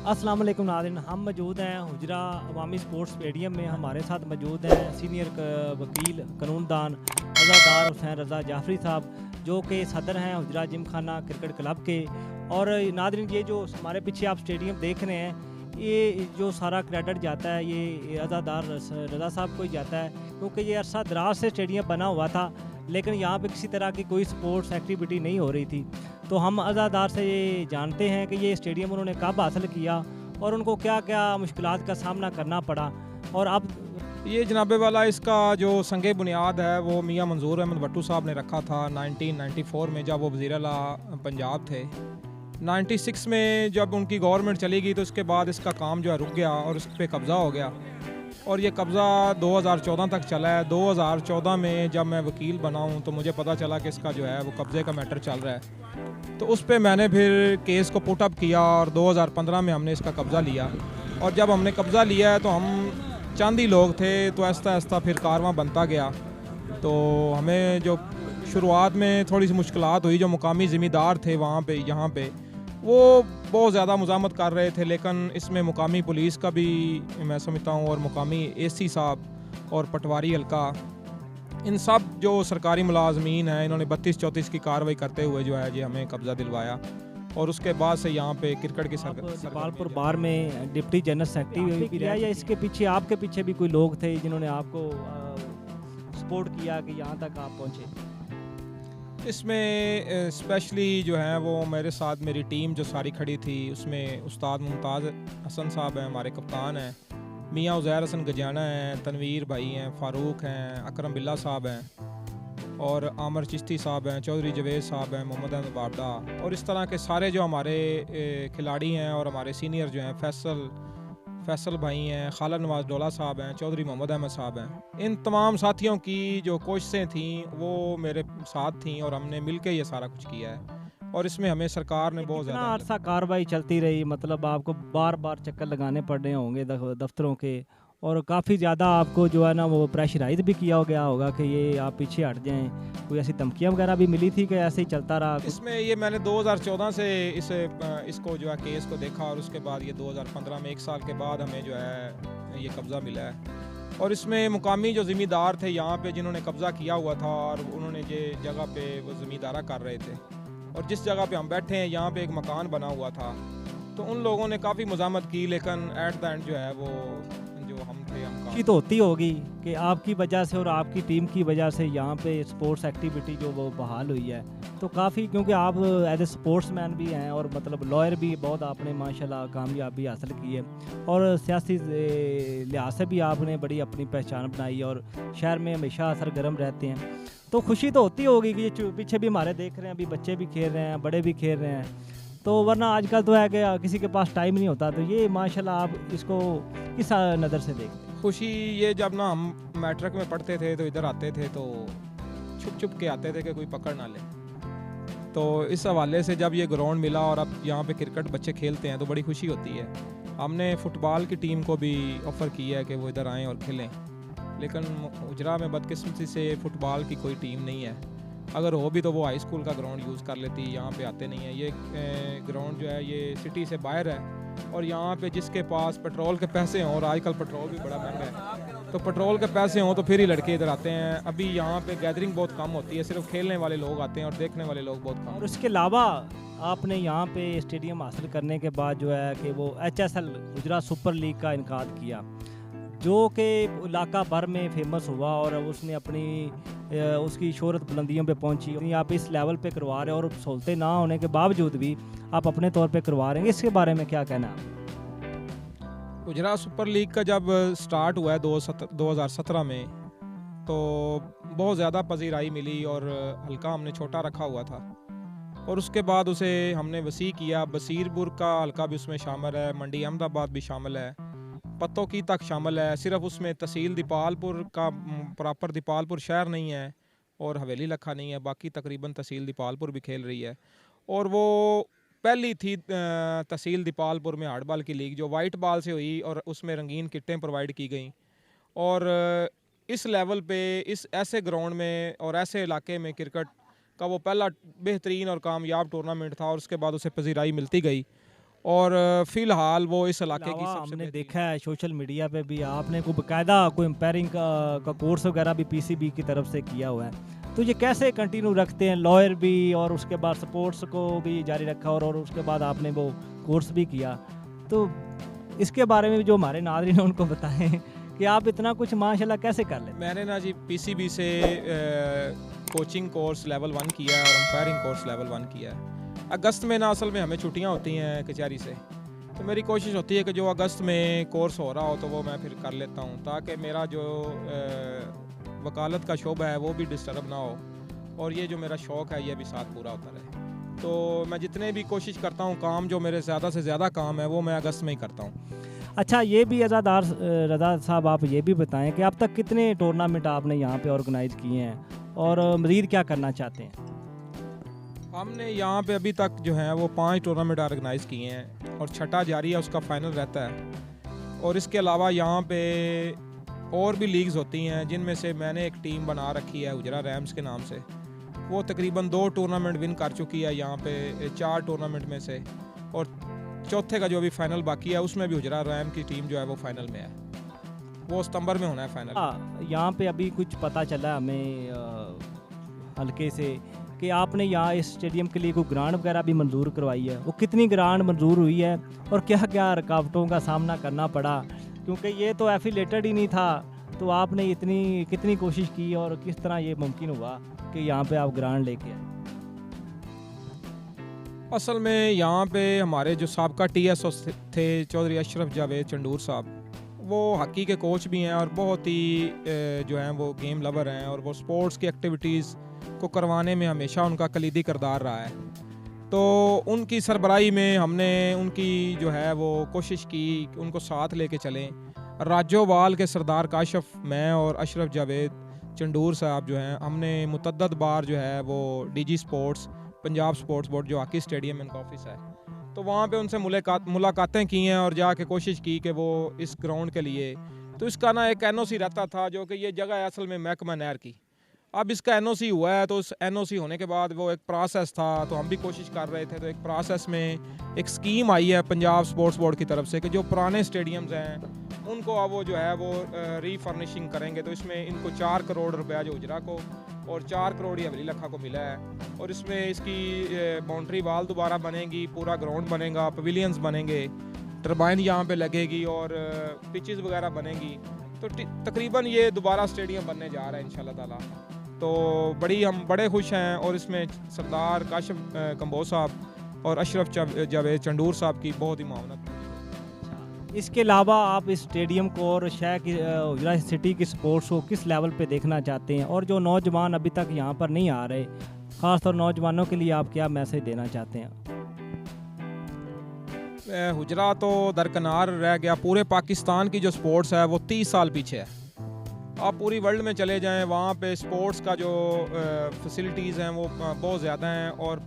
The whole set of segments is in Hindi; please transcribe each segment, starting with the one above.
अस्सलाम वालेकुम नाज़रीन, हम मौजूद हैं हुजरा अवामी स्पोर्ट्स स्टेडियम में। हमारे साथ मौजूद हैं सीनियर वकील कानूनदान अज़ादार हुसैन रज़ा जाफरी साहब, जो कि सदर हैं हुजरा जिम खाना क्रिकेट क्लब के। और नाज़रीन, ये जो हमारे पीछे आप स्टेडियम देख रहे हैं, ये जो सारा क्रेडिट जाता है ये अज़ादार रज़ा साहब को ही जाता है, क्योंकि ये अरसा दराज से स्टेडियम बना हुआ था, लेकिन यहाँ पे किसी तरह की कोई स्पोर्ट्स एक्टिविटी नहीं हो रही थी। तो हम अज़ादार से ये जानते हैं कि ये स्टेडियम उन्होंने कब हासिल किया और उनको क्या क्या मुश्किलात का सामना करना पड़ा। और अब ये जनाबे वाला इसका जो संग बुनियाद है वो मियाँ मंजूर अहमद भट्टू साहब ने रखा था 1994 में, जब वो वज़ीर आला पंजाब थे। 96 में जब उनकी गवर्नमेंट चली गई तो उसके बाद इसका काम जो है रुक गया और उस पर कब्ज़ा हो गया, और ये कब्ज़ा 2014 तक चला है। 2014 में जब मैं वकील बना हूँ तो मुझे पता चला कि इसका जो है वो कब्ज़े का मैटर चल रहा है, तो उस पर मैंने फिर केस को पुट अप किया और 2015 में हमने इसका कब्ज़ा लिया। और जब हमने कब्ज़ा लिया है तो हम चंद ही लोग थे, तो आहिस्ता आहिस्ता फिर कारवां बनता गया। तो हमें जो शुरुआत में थोड़ी सी मुश्किलात हुई, जो मुकामी ज़िम्मेदार थे वहाँ पे यहाँ पे वो बहुत ज़्यादा मुज़ामत कर रहे थे, लेकिन इसमें मुकामी पुलिस का भी मैं समझता हूँ और मुकामी एसी साहब और पटवारी हल्का, इन सब जो सरकारी मुलाजमीन हैं, इन्होंने 32-34 की कार्रवाई करते हुए जो है ये हमें कब्ज़ा दिलवाया। और उसके बाद से यहाँ पे क्रिकेट की जमालपुर बार में डिप्टी जनरल सेक्रेटरी भी रहा, या इसके पीछे आपके पीछे भी कोई लोग थे जिन्होंने आपको सपोर्ट किया कि यहाँ तक आप पहुँचे? इसमें स्पेशली जो है वो मेरे साथ मेरी टीम जो सारी खड़ी थी, उसमें उस्ताद मुमताज़ हसन साहब हैं, हमारे कप्तान हैं, मियाँ उज़ैर हसन गजाना हैं, तनवीर भाई हैं, फ़ारूक हैं, अकरम बिल्ला साहब हैं, और आमर चिश्ती साहब हैं, चौधरी जवेद साहब हैं, मोहम्मद अहमद बाबदा, और इस तरह के सारे जो हमारे खिलाड़ी हैं और हमारे सीनियर जो हैं, फैसल भाई हैं, खालिद नवाज डोला साहब हैं, चौधरी मोहम्मद अहमद साहब हैं। इन तमाम साथियों की जो कोशिशें थीं वो मेरे साथ थीं और हमने मिलकर ये सारा कुछ किया है। और इसमें हमें सरकार ने बहुत ज़्यादा अरसा कार्रवाई चलती रही, मतलब आपको बार बार चक्कर लगाने पड़ रहे होंगे दफ्तरों के, और काफ़ी ज़्यादा आपको जो है ना वो प्रेशराइज भी किया गया होगा कि ये आप पीछे हट जाएं। कोई ऐसी धमकियाँ वगैरह भी मिली थी कि ऐसे ही चलता रहा? इसमें ये मैंने 2014 से इसको जो है केस को देखा, और उसके बाद ये 2015 में 1 साल के बाद हमें जो है ये कब्ज़ा मिला है। और इसमें मुकामी जो ज़िम्मेदार थे यहाँ पे, जिन्होंने कब्ज़ा किया हुआ था और उन्होंने ये जगह पे वो ज़िम्मेदारा कर रहे थे, और जिस जगह पे हम बैठे हैं यहाँ पे एक मकान बना हुआ था, तो उन लोगों ने काफ़ी मुज़ामत की, लेकिन एट द एंड जो है वो जो हम थे खुशी तो होती होगी कि आपकी वजह से और आपकी टीम की वजह से यहाँ पे स्पोर्ट्स एक्टिविटी जो वो बहाल हुई है, तो काफ़ी, क्योंकि आप एज ए स्पोर्ट्समैन भी हैं और मतलब लॉयर भी बहुत आपने माशाल्लाह कामयाबी हासिल की है, और सियासी लिहाज से भी आपने बड़ी अपनी पहचान बनाई और शहर में हमेशा सरगर्म रहते हैं। तो खुशी तो होती होगी कि ये पीछे भी हमारे देख रहे हैं, अभी बच्चे भी खेल रहे हैं, बड़े भी खेल रहे हैं, तो वरना आजकल तो है कि किसी के पास टाइम नहीं होता। तो ये माशाल्लाह आप इसको किस नज़र से देखते हैं? खुशी ये, जब ना हम मैट्रिक में पढ़ते थे तो इधर आते थे तो छुप छुप के आते थे कि कोई पकड़ ना ले, तो इस हवाले से जब ये ग्राउंड मिला और अब यहाँ पे क्रिकेट बच्चे खेलते हैं तो बड़ी खुशी होती है। हमने फ़ुटबॉल की टीम को भी ऑफ़र किया है कि वो इधर आएँ और खेलें, लेकिन उजरा में बदकिस्मती से फ़ुटबॉल की कोई टीम नहीं है। अगर हो भी तो वो हाई स्कूल का ग्राउंड यूज़ कर लेती, यहाँ पे आते नहीं है। ये ग्राउंड जो है ये सिटी से बाहर है, और यहाँ पे जिसके पास पेट्रोल के पैसे हों, और आजकल पेट्रोल भी बड़ा महंगा है, तो पेट्रोल के पैसे हों तो फिर ही लड़के इधर आते हैं। अभी यहाँ पे गैदरिंग बहुत कम होती है, सिर्फ खेलने वाले लोग आते हैं और देखने वाले लोग बहुत कम। और उसके अलावा आपने यहाँ पे स्टेडियम हासिल करने के बाद जो है कि वो HSL गुजरात सुपर लीग का इनकाद किया, जो कि इलाका भर में फेमस हुआ और उसने अपनी उसकी शोहरत बुलंदियों पे पहुंची। आप इस लेवल पे करवा रहे हैं और सहूलतें ना होने के बावजूद भी आप अपने तौर पे करवा रहे हैं, इसके बारे में क्या कहना है? गुजरात सुपर लीग का जब स्टार्ट हुआ है 2017 में, तो बहुत ज़्यादा पजीराई मिली, और हल्का हमने छोटा रखा हुआ था, और उसके बाद उसे हमने वसी किया। बसीरपुर का हल्का भी उसमें शामिल है, मंडी अहमदाबाद भी शामिल है, पत्तों की तक शामिल है। सिर्फ उसमें तहसील दीपालपुर का प्रॉपर दीपालपुर शहर नहीं है और हवेली लखा नहीं है, बाकी तकरीबन तहसील दीपालपुर भी खेल रही है। और वो पहली थी तहसील दीपालपुर में हार्ड बॉल की लीग, जो वाइट बॉल से हुई और उसमें रंगीन किटें प्रोवाइड की गई। और इस लेवल पे, इस ऐसे ग्राउंड में और ऐसे इलाके में क्रिकेट का वो पहला बेहतरीन और कामयाब टूर्नामेंट था, और उसके बाद उसे पजीराई मिलती गई। और फ़िलहाल वो इस इलाके की अलावा सबसे हमने बेहतरीन। देखा है सोशल मीडिया पे भी आपने कोई बाकायदा कोई एम्पायरिंग का कोर्स वगैरह भी पीसीबी की तरफ से किया हुआ है, तो ये कैसे कंटिन्यू रखते हैं, लॉयर भी और उसके बाद स्पोर्ट्स को भी जारी रखा और उसके बाद आपने वो कोर्स भी किया, तो इसके बारे में जो हमारे नाज़रीन हैं उनको बताएं कि आप इतना कुछ माशाल्लाह कैसे कर लेते हैं। मैंने ना जी पीसीबी से कोचिंग कोर्स लेवल 1 किया है और एम्पायरिंग कोर्स लेवल 1 किया है। अगस्त में ना असल में हमें छुट्टियां होती हैं कचहरी से, तो मेरी कोशिश होती है कि जो अगस्त में कोर्स हो रहा हो तो वो मैं फिर कर लेता हूँ, ताकि मेरा जो वकालत का शोबा है वो भी डिस्टर्ब ना हो और ये जो मेरा शौक़ है ये भी साथ पूरा होता रहे। तो मैं जितने भी कोशिश करता हूँ काम जो मेरे ज़्यादा से ज़्यादा काम है वो मैं अगस्त में ही करता हूँ। अच्छा, ये भी अज़ादार रज़ा साहब आप ये भी बताएं कि अब तक कितने टूर्नामेंट आपने यहाँ पे ऑर्गेनाइज़ किए हैं और मज़ीद क्या करना चाहते हैं। हमने यहाँ पे अभी तक जो है वो 5 टूर्नामेंट ऑर्गेनाइज़ किए हैं और छठा जारी है, उसका फ़ाइनल रहता है। और इसके अलावा यहाँ पे और भी लीग्स होती हैं जिनमें से मैंने एक टीम बना रखी है हुजरा रैम्स के नाम से, वो तकरीबन 2 टूर्नामेंट विन कर चुकी है यहाँ पे 4 टूर्नामेंट में से, और चौथे का जो भी फाइनल बाकी है उसमें भी हुजरा रैम की टीम जो है वो फाइनल में है, वो सितंबर में होना है फाइनल। यहाँ पे अभी कुछ पता चला हमें हल्के से कि आपने यहाँ इस स्टेडियम के लिए कोई ग्रांट वगैरह भी मंजूर करवाई है, वो कितनी ग्रांट मंजूर हुई है और क्या क्या रुकावटों का सामना करना पड़ा, क्योंकि ये तो एफिलेटेड ही नहीं था, तो आपने इतनी कितनी कोशिश की और किस तरह ये मुमकिन हुआ कि यहाँ पे आप ग्रांट लेके आए। असल में यहाँ पे हमारे जो साबका TSO थे चौधरी अशरफ जावेद चंडूर साहब, वो हॉकी के कोच भी हैं और बहुत ही जो हैं वो गेम लवर हैं और वो स्पोर्ट्स की एक्टिविटीज़ को करवाने में हमेशा उनका कलीदी किरदार रहा है। तो उनकी सरबराही में हमने उनकी जो है वो कोशिश की कि उनको साथ लेके चलें। राजोवाल के सरदार काशफ, मैं और अशरफ जावेद चंडूर साहब जो हैं, हमने मुतद्दद बार जो है वो DG sports, Punjab sports board जो हॉकी स्टेडियम में इनका ऑफिस है, तो वहाँ पे उनसे मुलाकातें की हैं और जाके कोशिश की कि वो इस ग्राउंड के लिए, तो इसका ना एक NOC रहता था जो कि ये जगह है असल में महकमा नहर की। अब इसका NOC हुआ है, तो उस NOC होने के बाद वो एक प्रोसेस था, तो हम भी कोशिश कर रहे थे, तो एक प्रोसेस में एक स्कीम आई है पंजाब स्पोर्ट्स बोर्ड की तरफ से कि जो पुराने स्टेडियम्स हैं उनको अब वो जो है वो रीफर्निशिंग करेंगे। तो इसमें इनको 4 करोड़ रुपया जो हुजरा को और 4 करोड़ ही हवेली लखा को मिला है, और इसमें इसकी बाउंड्री वाल दोबारा बनेगी, पूरा ग्राउंड बनेगा, पवेलियंस बनेंगे, टर्बाइन यहाँ पे लगेगी और पिचेस वगैरह बनेगी। तो तकरीबन ये दोबारा स्टेडियम बनने जा रहा है इंशाल्लाह ताला। तो हम बड़े खुश हैं, और इसमें सरदार काशिफ कंबोज साहब और अशरफ जावेद चंडूर साहब की बहुत ही मावनत। इसके अलावा आप इस स्टेडियम को और शहर की हुजरा सिटी की स्पोर्ट्स को किस लेवल पे देखना चाहते हैं, और जो नौजवान अभी तक यहाँ पर नहीं आ रहे, ख़ासतौर नौजवानों के लिए आप क्या मैसेज देना चाहते हैं। हुजरा तो दरकिनार रह गया, पूरे पाकिस्तान की जो स्पोर्ट्स है वो 30 साल पीछे है। आप पूरी वर्ल्ड में चले जाएं, वहाँ पे स्पोर्ट्स का जो फैसिलिटीज़ हैं वो बहुत ज़्यादा हैं, और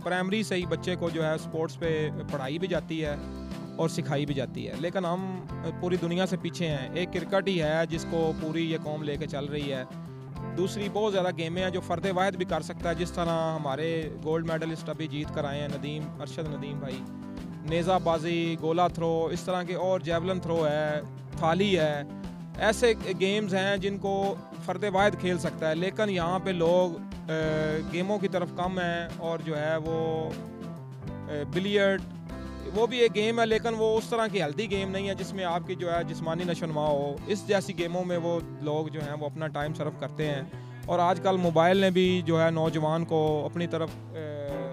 प्राइमरी से ही बच्चे को जो है स्पोर्ट्स पे पढ़ाई भी जाती है और सिखाई भी जाती है। लेकिन हम पूरी दुनिया से पीछे हैं। एक क्रिकेट ही है जिसको पूरी ये कौम लेके चल रही है, दूसरी बहुत ज़्यादा गेमें हैं जो फ़र्द वाहिद भी कर सकता है, जिस तरह हमारे गोल्ड मेडलिस्ट अभी जीत कर आए हैं अरशद नदीम भाई, नेज़ाबाजी, गोला थ्रो, इस तरह के, और जेवलिन थ्रो है, थाली है, ऐसे गेम्स हैं जिनको फ़र्द वाहिद खेल सकता है। लेकिन यहाँ पे लोग गेमों की तरफ कम हैं, और जो है वो बिलियर्ड, वो भी एक गेम है लेकिन वो उस तरह की हेल्दी गेम नहीं है जिसमें आपकी जो है जिस्मानी नशोनुमा हो। इस जैसी गेमों में वो लोग जो हैं वो अपना टाइम सर्व करते हैं, और आजकल मोबाइल ने भी जो है नौजवान को अपनी तरफ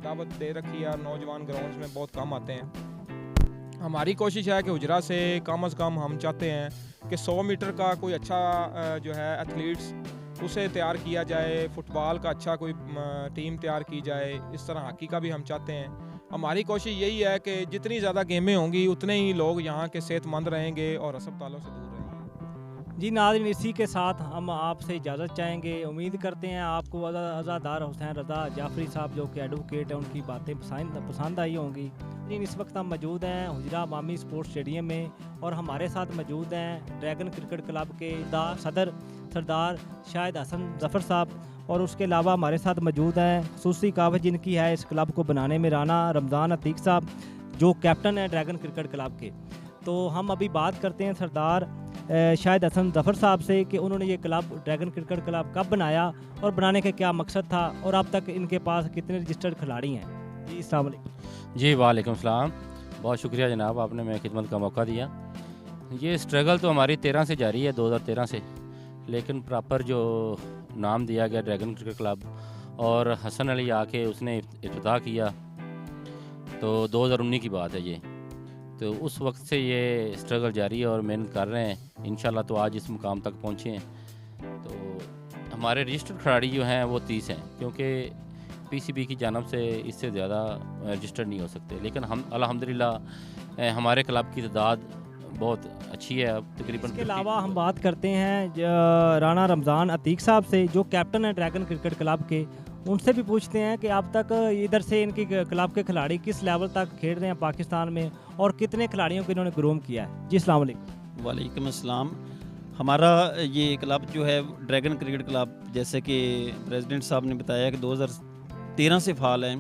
दावत दे रखी है, और नौजवान ग्राउंड्स में बहुत कम आते हैं। हमारी कोशिश है कि हुजरा से कम अज़ कम हम चाहते हैं कि 100 मीटर का कोई अच्छा जो है एथलीट्स उसे तैयार किया जाए, फुटबॉल का अच्छा कोई टीम तैयार की जाए, इस तरह हॉकी का भी हम चाहते हैं। हमारी कोशिश यही है कि जितनी ज़्यादा गेमें होंगी उतने ही लोग यहाँ के सेहतमंद रहेंगे और अस्पतालों से दूर रहेंगे। जी नाज़रीन, इसी के साथ हम आपसे इजाज़त चाहेंगे। उम्मीद करते हैं आपको अज़ादार हुसैन रज़ा जाफरी साहब जो कि एडवोकेट हैं उनकी बातें पसंद आई होंगी। लेकिन इस वक्त हम मौजूद हैं हुजरा अवामी स्पोर्ट्स स्टेडियम में, और हमारे साथ मौजूद हैं ड्रैगन क्रिकेट क्लब के सदर सरदार शाहिद हसन जफ़र साहब, और उसके अलावा हमारे साथ मौजूद हैं खसूसी कावत जिनकी है इस क्लब को बनाने में राना रमज़ान अतीक साहब, जो कैप्टन है ड्रैगन क्रिकेट क्लब के। तो हम अभी बात करते हैं सरदार शाहिद हसन जफ़र साहब से कि उन्होंने ये क्लब ड्रैगन क्रिकेट क्लब कब बनाया और बनाने का क्या मकसद था और अब तक इनके पास कितने रजिस्टर्ड खिलाड़ी हैं। जी अस्सलाम वालेकुम। जी वालेकुम सलाम, बहुत शुक्रिया जनाब, आपने मैं खिदमत का मौका दिया। ये स्ट्रगल तो हमारी 13 से जारी है, 2013 से, लेकिन प्रॉपर जो नाम दिया गया ड्रैगन क्रिकेट क्लब और हसन अली आके उसने इफ्तिताह किया, तो 2019 की बात है ये। तो उस वक्त से ये स्ट्रगल जारी है और मेहनत कर रहे हैं। इंशाल्लाह तो आज इस मुकाम तक पहुँचे हैं। तो हमारे रजिस्टर्ड खिलाड़ी जो हैं वो 30 हैं, क्योंकि पीसीबी की जानब से इससे ज़्यादा रजिस्टर्ड नहीं हो सकते। लेकिन हम अल्हम्दुलिल्लाह हमारे क्लब की तादाद बहुत अच्छी है, अब तकरीबन। इसके अलावा हम बात करते हैं राना रमज़ान अतीक साहब से, जो कैप्टन है ड्रैगन क्रिकेट क्लब के। उनसे भी पूछते हैं कि अब तक इधर से इनकी क्लब के खिलाड़ी किस लेवल तक खेल रहे हैं पाकिस्तान में और कितने खिलाड़ियों को इन्होंने ग्रूम किया है। जी अस्सलाम वालेकुम। वालेकुम अस्सलाम। हमारा ये क्लब जो है ड्रैगन क्रिकेट क्लब, जैसे कि प्रेसिडेंट साहब ने बताया कि 2013 से फ़ाल है।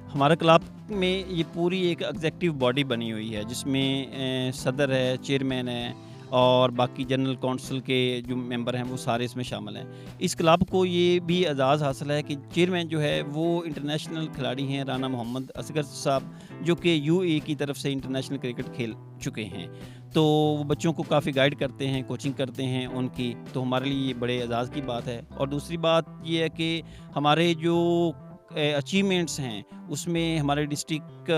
हमारे क्लब में ये पूरी एक एग्जेक्टिव बॉडी बनी हुई है, जिसमें सदर है, चेयरमैन है और बाकी जनरल काउंसिल के जो मेंबर हैं वो सारे इसमें शामिल हैं। इस क्लब को ये भी एजाज़ हासिल है कि चेयरमैन जो है वो इंटरनेशनल खिलाड़ी हैं, राना मोहम्मद असगर साहब, जो कि यूएई की तरफ से इंटरनेशनल क्रिकेट खेल चुके हैं। तो वो बच्चों को काफ़ी गाइड करते हैं, कोचिंग करते हैं उनकी। तो हमारे लिए ये बड़े एजाज़ की बात है। और दूसरी बात ये है कि हमारे जो अचीवमेंट्स हैं उसमें हमारे डिस्ट्रिक्ट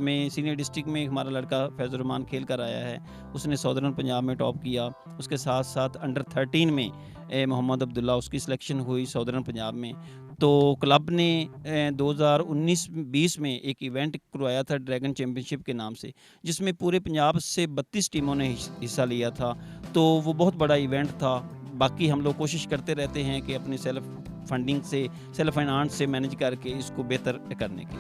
में, सीनियर डिस्ट्रिक्ट में हमारा लड़का फैज़ुर्रहमान खेल कर आया है, उसने सौदर्न पंजाब में टॉप किया। उसके साथ साथ अंडर 13 में मोहम्मद अब्दुल्ला, उसकी सिलेक्शन हुई सौदर्न पंजाब में। तो क्लब ने 2019-20 में एक इवेंट करवाया था ड्रैगन चैम्पियनशिप के नाम से, जिसमें पूरे पंजाब से 32 टीमों ने हिस्सा लिया था। तो वो बहुत बड़ा इवेंट था। बाकी हम लोग कोशिश करते रहते हैं कि अपनी सेल्फ फंडिंग से, सेल्फ फाइनेंस से मैनेज करके इसको बेहतर करने की।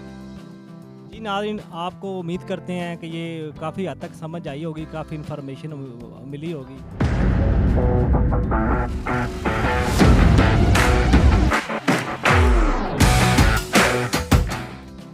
जी नाज़रीन, आपको उम्मीद करते हैं कि ये काफ़ी हद तक समझ आई होगी, काफ़ी इन्फॉर्मेशन मिली होगी।